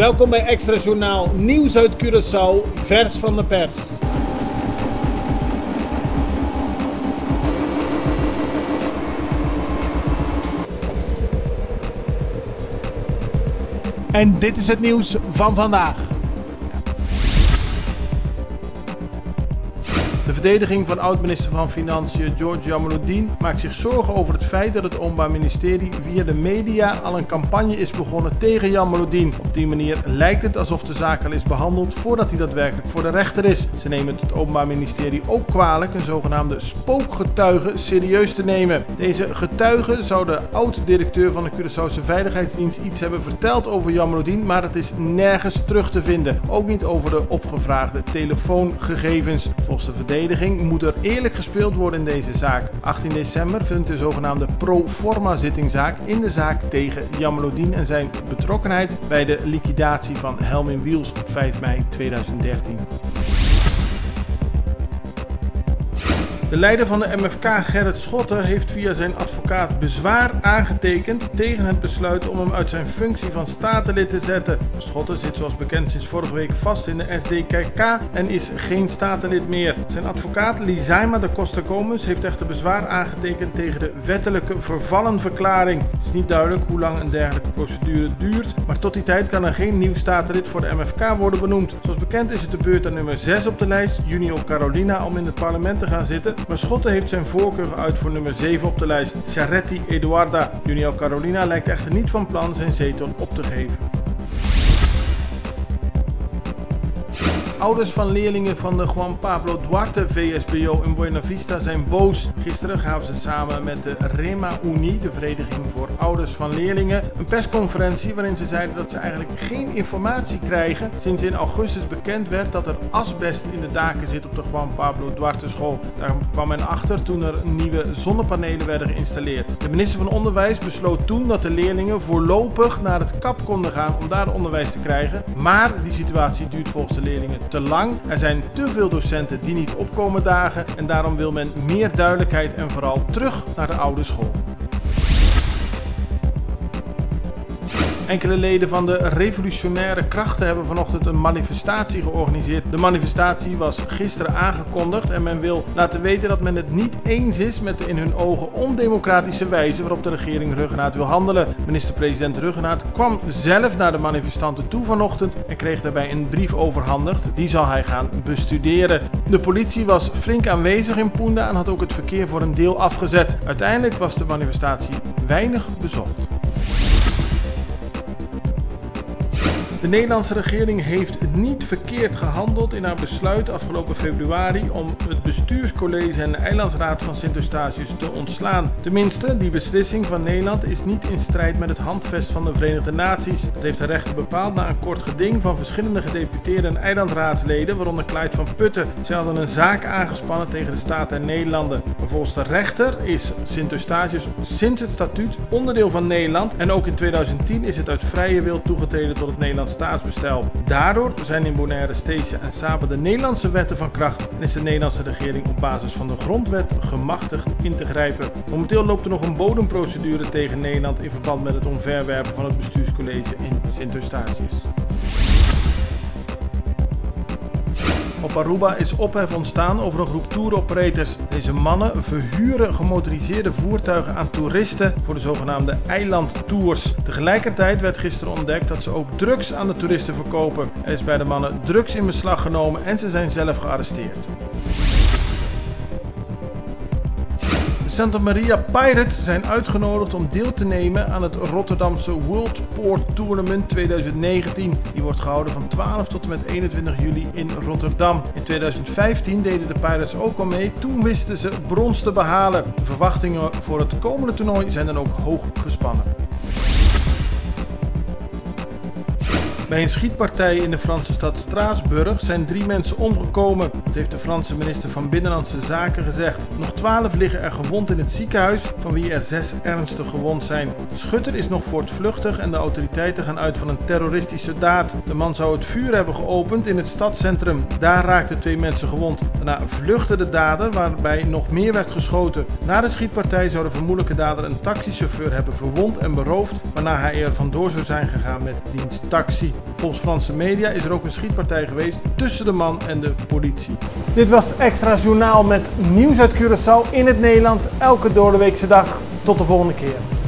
Welkom bij Extra Journaal, nieuws uit Curaçao, vers van de pers. En dit is het nieuws van vandaag. De verdediging van oud-minister van Financiën George Jamaluddin maakt zich zorgen over het feit dat het Openbaar Ministerie via de media al een campagne is begonnen tegen Jamaluddin. Op die manier lijkt het alsof de zaak al is behandeld voordat hij daadwerkelijk voor de rechter is. Ze nemen het Openbaar Ministerie ook kwalijk een zogenaamde spookgetuige serieus te nemen. Deze getuige zou de oud-directeur van de Curaçaose Veiligheidsdienst iets hebben verteld over Jamaluddin, maar het is nergens terug te vinden. Ook niet over de opgevraagde telefoongegevens. Volgens de verdediging moet er eerlijk gespeeld worden in deze zaak. 18 december vindt de zogenaamde pro-forma zittingzaak in de zaak tegen Jamaluddin en zijn betrokkenheid bij de liquidatie van Helmin Wiels op 5 mei 2013. De leider van de MFK, Gerrit Schotte, heeft via zijn advocaat bezwaar aangetekend tegen het besluit om hem uit zijn functie van statenlid te zetten. Schotte zit zoals bekend sinds vorige week vast in de SDKK en is geen statenlid meer. Zijn advocaat Lizaima da Costa Gomes heeft echter bezwaar aangetekend tegen de wettelijke vervallenverklaring. Het is niet duidelijk hoe lang een dergelijke procedure duurt, maar tot die tijd kan er geen nieuw statenlid voor de MFK worden benoemd. Zoals bekend is het de beurt aan nummer 6 op de lijst, Junior Carolina, om in het parlement te gaan zitten. Maar Schotte heeft zijn voorkeur geuit voor nummer 7 op de lijst, Charretti Eduarda. Junior Carolina lijkt echter niet van plan zijn zetel op te geven. Ouders van leerlingen van de Juan Pablo Duarte VSBO in Buena Vista zijn boos. Gisteren gaven ze samen met de Rema Unie, de Vereniging voor Ouders van Leerlingen, een persconferentie waarin ze zeiden dat ze eigenlijk geen informatie krijgen sinds in augustus bekend werd dat er asbest in de daken zit op de Juan Pablo Duarte school. Daar kwam men achter toen er nieuwe zonnepanelen werden geïnstalleerd. De minister van Onderwijs besloot toen dat de leerlingen voorlopig naar het KAP konden gaan om daar onderwijs te krijgen, maar die situatie duurt volgens de leerlingen te lang. Er zijn te veel docenten die niet opkomen dagen en daarom wil men meer duidelijkheid en vooral terug naar de oude school. Enkele leden van de revolutionaire krachten hebben vanochtend een manifestatie georganiseerd. De manifestatie was gisteren aangekondigd en men wil laten weten dat men het niet eens is met de in hun ogen ondemocratische wijze waarop de regering Ruggenaat wil handelen. Minister-president Ruggenaat kwam zelf naar de manifestanten toe vanochtend en kreeg daarbij een brief overhandigd. Die zal hij gaan bestuderen. De politie was flink aanwezig in Punda en had ook het verkeer voor een deel afgezet. Uiteindelijk was de manifestatie weinig bezocht. De Nederlandse regering heeft niet verkeerd gehandeld in haar besluit afgelopen februari om het bestuurscollege en de eilandsraad van Sint Eustatius te ontslaan. Tenminste, die beslissing van Nederland is niet in strijd met het handvest van de Verenigde Naties. Dat heeft de rechter bepaald na een kort geding van verschillende gedeputeerde en eilandsraadsleden, waaronder Clyde van Putten. Ze hadden een zaak aangespannen tegen de staat der Nederlanden. Maar volgens de rechter is Sint Eustatius sinds het statuut onderdeel van Nederland en ook in 2010 is het uit vrije wil toegetreden tot het Nederlands staatsbestel. Daardoor zijn in Bonaire, Stesia en Saba de Nederlandse wetten van kracht en is de Nederlandse regering op basis van de grondwet gemachtigd in te grijpen. Momenteel loopt er nog een bodemprocedure tegen Nederland in verband met het omverwerpen van het bestuurscollege in Sint Eustatius. Op Aruba is ophef ontstaan over een groep tour-operators. Deze mannen verhuren gemotoriseerde voertuigen aan toeristen voor de zogenaamde eilandtours. Tegelijkertijd werd gisteren ontdekt dat ze ook drugs aan de toeristen verkopen. Er is bij de mannen drugs in beslag genomen en ze zijn zelf gearresteerd. De Santa Maria Pirates zijn uitgenodigd om deel te nemen aan het Rotterdamse World Port Tournament 2019. Die wordt gehouden van 12 tot en met 21 juli in Rotterdam. In 2015 deden de Pirates ook al mee, toen wisten ze brons te behalen. De verwachtingen voor het komende toernooi zijn dan ook hoog gespannen. Bij een schietpartij in de Franse stad Straatsburg zijn 3 mensen omgekomen. Dat heeft de Franse minister van Binnenlandse Zaken gezegd. Nog 12 liggen er gewond in het ziekenhuis, van wie er 6 ernstig gewond zijn. De schutter is nog voortvluchtig en de autoriteiten gaan uit van een terroristische daad. De man zou het vuur hebben geopend in het stadscentrum. Daar raakten 2 mensen gewond. Daarna vluchtte de dader, waarbij nog meer werd geschoten. Na de schietpartij zou de vermoedelijke dader een taxichauffeur hebben verwond en beroofd, waarna hij er vandoor zou zijn gegaan met diens taxi. Volgens Franse media is er ook een schietpartij geweest tussen de man en de politie. Dit was het Extra Journaal met nieuws uit Curaçao in het Nederlands elke doordeweekse dag. Tot de volgende keer.